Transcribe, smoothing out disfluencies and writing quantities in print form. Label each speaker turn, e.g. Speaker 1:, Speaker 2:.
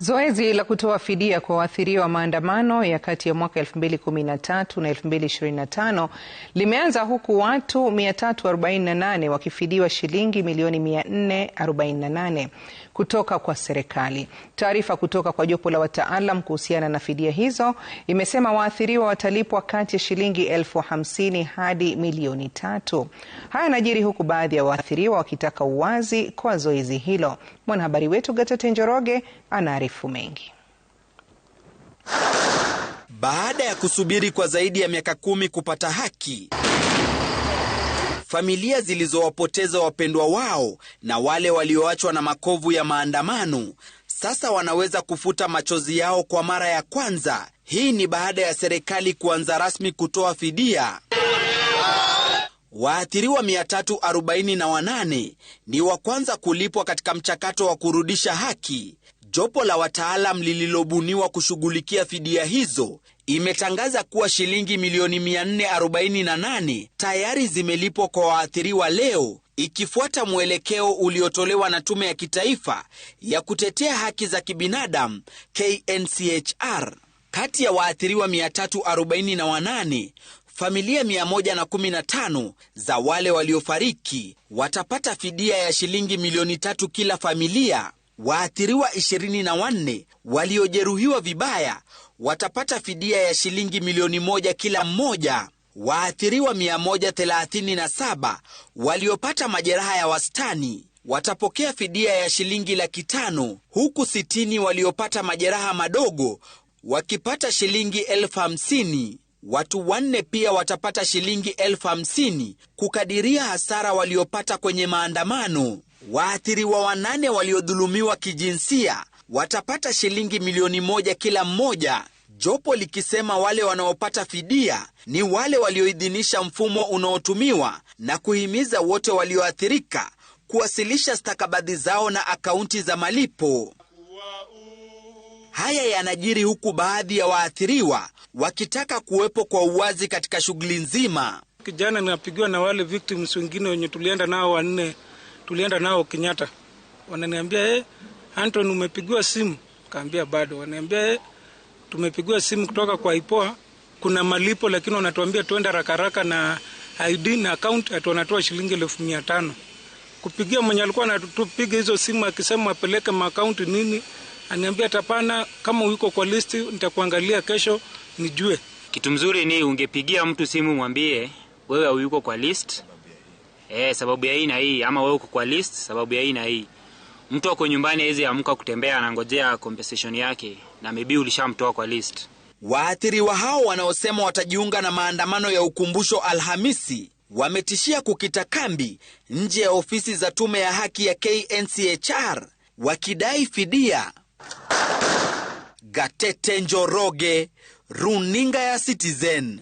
Speaker 1: Zoezi la kutoa fidia kwa waathiriwa wa maandamano ya kati ya mwaka 2013 na 2025 limeanza huku watu 348 wakifidiwa shilingi milioni 448 kutoka kwa serikali. Taarifa kutoka kwa jopo la wataalam kuhusiana na fidia hizo imesema waathiriwa watalipwa kati ya shilingi 50,000 hadi milioni 3. Haya yanajiri huku baadhi ya waathiriwa wakitaka uwazi kwa zoezi hilo. Mwanahabari wetu Gatete Njoroge anaarifu mengi.
Speaker 2: Baada ya kusubiri kwa zaidi ya miaka 10 kupata haki, familia zilizowapoteza wapendwa wao na wale walioachwa na makovu ya maandamano sasa wanaweza kufuta machozi yao kwa mara ya kwanza. Hii ni baada ya serikali kuanza rasmi kutoa fidia. Waathiriwa 348 ni wa kwanza kulipwa katika mchakato wa kurudisha haki. Jopo la wataalam lililobuniwa kushughulikia fidia hizo imetangaza kuwa shilingi milioni 448 tayari zimelipwa kwa waathiriwa leo, ikifuata mwelekeo uliotolewa na Tume ya Kitaifa ya Kutetea Haki za Kibinadamu KNCHR. Kati ya waathiriwa 348, familia 115 za wale waliofariki watapata fidia ya shilingi milioni 3 kila familia. Waathiriwa 24 waliojeruhiwa vibaya watapata fidia ya shilingi milioni 1 kila mmoja. Waathiriwa 137 waliopata majeraha ya wastani watapokea fidia ya shilingi 500,000, huku 60 waliopata majeraha madogo wakipata shilingi 50,000. Watu 4 pia watapata shilingi 50,000 kukadiria hasara waliopata kwenye maandamano. Waathiriwa 8 waliodhulumiwa kijinsia watapata shilingi milioni 1 kila mmoja, jopo likisema wale wanaopata fidia ni wale walioidhinisha mfumo unaotumiwa na kuhimiza wote walioathirika kuwasilisha stakabadhi zao na akaunti za malipo. Haya yanajiri huku baadhi ya waathiriwa wakitaka kuwepo kwa uwazi katika shughuli nzima.
Speaker 3: Kijana ninapigiwa na wale victims wengine wenye tulienda nao 4, tulienda nao Kenyatta. Wananiambia Anton, umepigiwa simu? Kaambia bado. Wananiambia tumepigiwa simu kutoka kwa IPOA, kuna malipo lakini wanatuambia tuende haraka na ID na account, ati wanatoa shilingi 500,000. Kupigia mwenye alikuwa anatupiga hizo simu akisema apeleke account nini, aniambia tapana, kama uko kwa list nitakuangalia kesho nijue.
Speaker 4: Kitu mzuri ni ungepigia mtu simu mwambie wewe uko kwa list, sababu ya hii na hii, ama wewe uko kwa list sababu ya hii na hii. Mtu wako nyumbani hizi amka kutembea anangojea compensation yake na maybe ulishamtoa kwa list.
Speaker 2: Waathiriwa hao wanaosema watajiunga na maandamano ya ukumbusho Alhamisi wametishia kukita kambi nje ya ofisi za Tume ya Haki ya KNCHR wakidai fidia. Gatete Njoroge, Runinga ya Citizen.